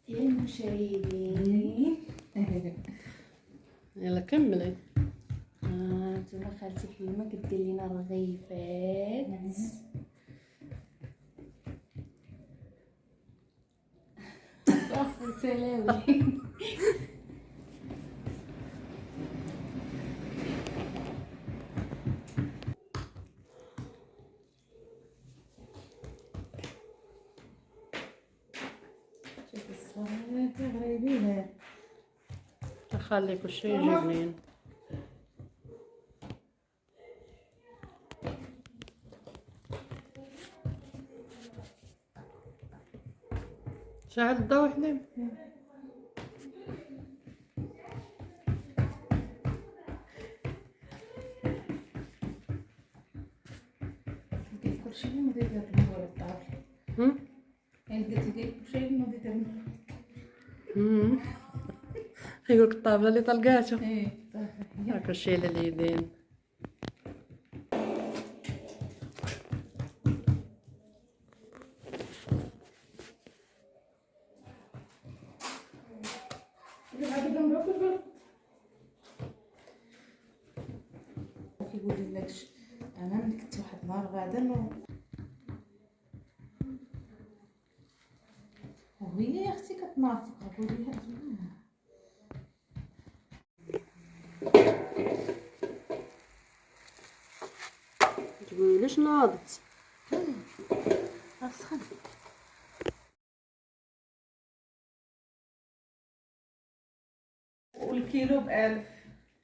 يا المشاهدين. يلا كملي. نتوما خالتي حليمه كدير لينا الرغيفات. صافي سلامي. شوفي الصواني غريبين. تخلي كل شيء جميل. شعل الضوء حليم. كل شيء ما داير هو الطابل. يعني قلت لك كل شيء ما داير. يقولك الطابلة اللي طلقاتو. ايه هاكا الشيء اليدين. كيقول لك انا ملي كنت واحد النهار غادا وهي يا اختي كتناطق قولي لها تقوليش ناضت. اسخن. والكيلو ب1000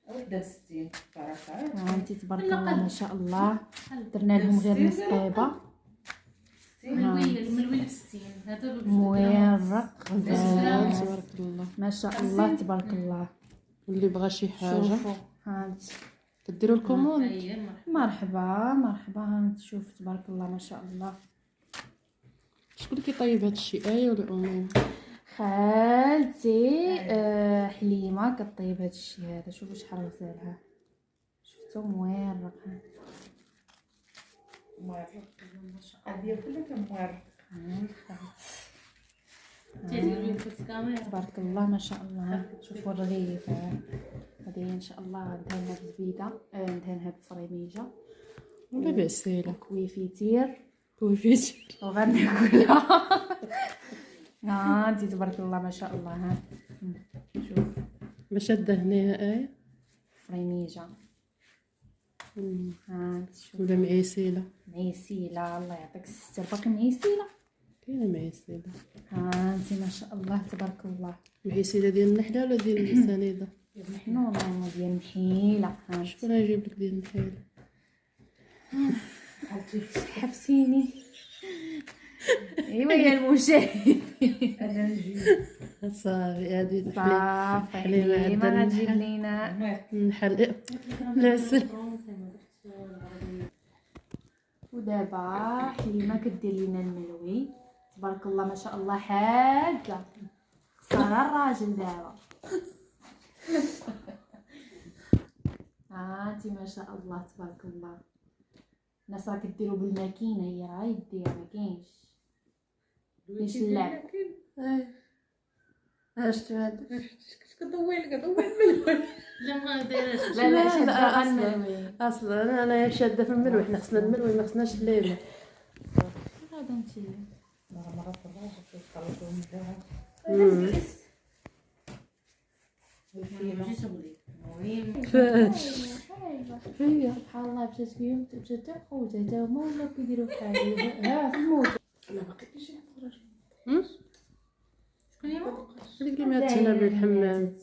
وحده 60 صراحه. انتي تبارك الله ما شاء الله. درنا لهم غير نص طيبه ملويل 60 هذا مويرق تبارك غزال الله. ما شاء الله تبارك الله. اللي بغى شي حاجه شوفوا هانت كديروا الكوموند. مرحبا مرحبا. هانت شوف تبارك الله ما شاء الله. شكون اللي كيطيب هاد الشيء ايه ولا امي؟ خالتي حليمه كطيب هاد الشيء هذا. شوفوا شحال غزالها. شفتو مويرق. موارق ما شاء الله. هذه كلها موارق. تبارك الله ما شاء الله. شوفوا الرغيف هذه ان شاء الله ندهنها بزبيده ندهنها بفريميجه ولا بعسيله وكويفيتير كويفيت وغناكلها. انتي تبارك الله ما شاء الله. ها شوف باش دهنيها ايه فريميجه. ها شوف ولا معيسيله. معيسيله الله يعطيك الستر. باقي معيسيله كاينه معيسيله. ها انتي ما شاء الله تبارك الله. معيسيله ديال النحله ولا ديال السنيده؟ نو ديال النحيله. ها شكون غيجيب لك ديال النحيله؟ حبسيني. ايوا يا المشاهد. انا نجي صافي هادي صافي حليمة حليمه عندنا غتجيب لينا نحل العسل. ودابا حليمه كدير لينا الملوي. تبارك الله ما شاء الله. حاجه صار الراجل دابا. هانتي ما شاء الله تبارك الله. الناس راه كديروا بالماكينه هي راه يديها ما كاينش اللعب. شفتو هذا كضوي لك الملوي. لا ما دايرش. لا شاده الملوي اصلا انا شاده في الملوي. حنا خصنا الملوي ما خصناش الليمه. هذا انت مرات الراجل كيخلطوا من فاش هي سبحان الله مشات فيهم مشات حتى خوتها تا هما ولاو كيديروا بحال ها في الموت. لا باقي كيجي الراجل. شكون هي هذيك اللي مات هنا بالحمام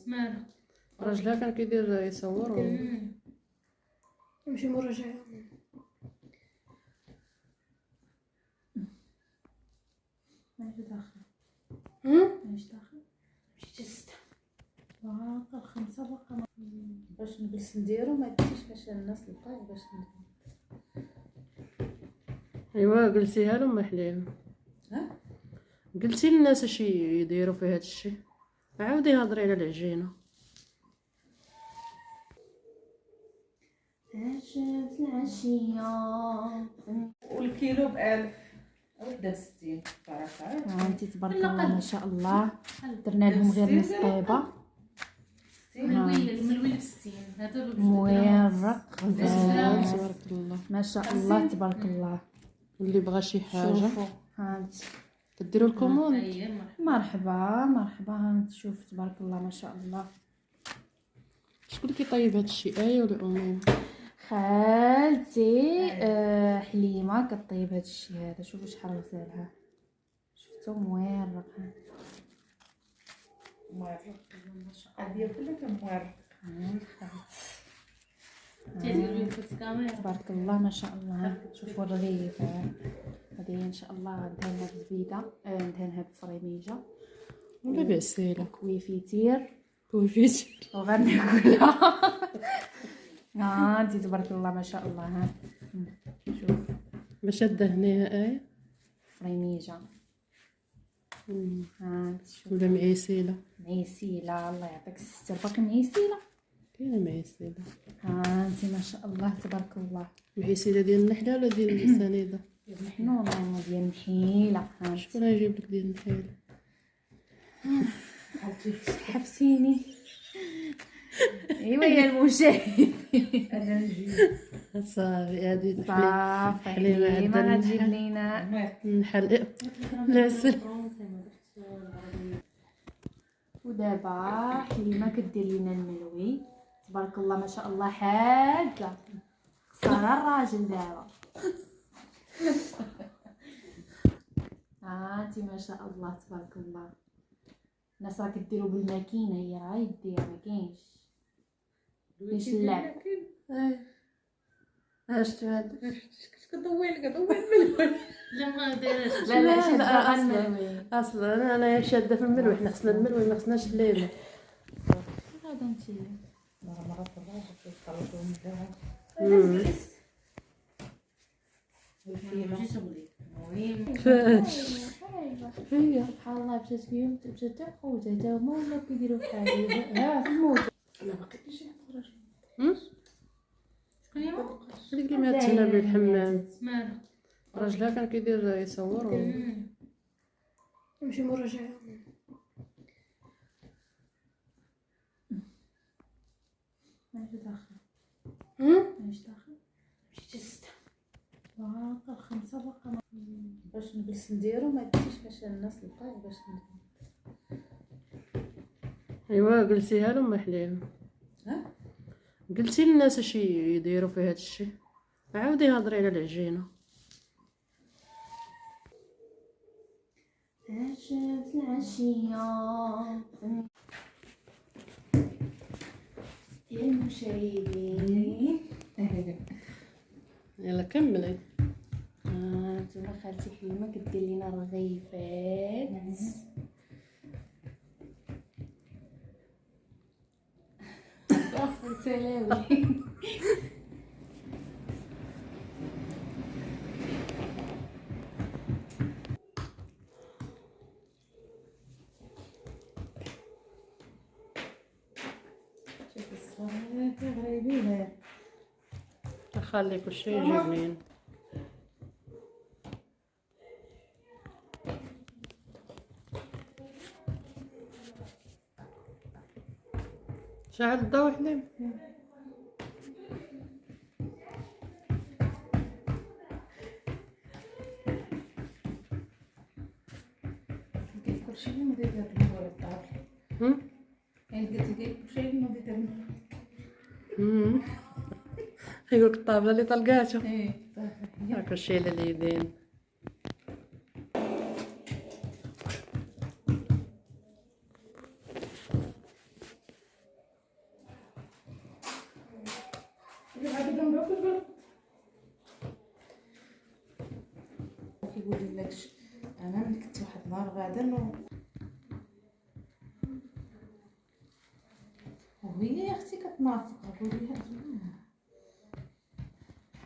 راجلها كان كيدير يصور يمشي مراجعه. ماشي داخل. ماشي داخل. مشيتي 6 باقا الخمسة باقا باش نجلس نديرو ما قلتيش باش الناس البقاو باش نديرو. ايوا قلتيها لهم ما حليم. قلتي للناس اش يديروا في هذا الشيء. عاودي هضري على العجينه. عشات العشيه والكيلو ب1000 وحده ب60 بركه. ها انت تبارك الله ما شاء الله. درنا لهم غير نص طيبه. الملوي ب60 هذا مويرق غزال تبارك الله ما شاء الله تبارك الله. واللي بغى شي حاجه شوفوا ها انت كديروا الكوموند. مرحبا مرحبا. ها انت شوف تبارك الله ما شاء الله. شكون اللي كيطيب هذا الشيء ايه ولا امين؟ خالتي حليمه كطيب هذا الشيء هذا. شوفوا شحال غزالها. شفتوا مويرق. موارق ما شاء الله. هذه كلها موارق. تبارك الله ما شاء الله. شوفوا الرغيف هذه ان شاء الله ندهنها بزبيده ندهنها بفريميجه ولا بعسيله كويفيتير كويفيتير وغناكلها. ها انت تبارك الله ما شاء الله. ها شوف باش دهنيها ايه فريميجه. ها شوف ولا معيسيله معيسيله. الله يعطيك الستر. باقي معيسيله كاينه معيسيله. ها انت ما شاء الله تبارك الله. معيسيله ديال النحله ولا ديال السنيده؟ نورمالمون ديال النحيله. ها شكون غيجيب لك ديال النحيله؟ حبسيني. ايوا يا المشاهد انا نجي صافي هادي صافي حليمة حليمه عندنا غتجيب لينا النحل العسل. ودابا حليمه كدير لينا الملوي. تبارك الله ما شاء الله. حاجه صار الراجل دابا. ها انت ما شاء الله تبارك الله. الناس راه كديروا بالماكينه هي راه يدير ما كاينش اللعب. اش هاد كضوي الملوي. لا لا شادة الملوي. اصلا انا شاده في الملوي. حنا خصنا الملوي ما خصناش الليله. هذا انت مرة طلعوا من الذهب. فاش هي سبحان الله مشات فيهم مشات تاخذ تا هما ولاو كيديروا بحال ها في الموت. لا ما بقيتش نخرج. شكون اللي ما تهنا بالحمام؟ راجلها كان كيدير يصور نمشي مراجعة. ماشي داخل. ماشي داخل. مشيت الستة باقا الخمسة باقا باش نجلس نديرو ما يديش باش الناس الطايب باش ايوا قلتيها لهم حليم. ها قلتي للناس اش يديروا في هذا الشيء. عاودي هضري على العجينه. عشت العشية يا المشاهدين. يلا كملي. نتوما خالتي حليمة كدير لينا الرغيفات. صافي سلامي. شوف الصوت غريبين. خلي كل شيء جميل. شعل الضوء حليم. كيف كل شيء ما داير هذا الدار. يعني قلت لك كل شيء ما داير. يقولك الطابله اللي طلقاتو. ايه هاك الشيء على اليدين. كيقول لك انا ملي كنت واحد النهار غادا وهي اختي كتنافق. قولي لها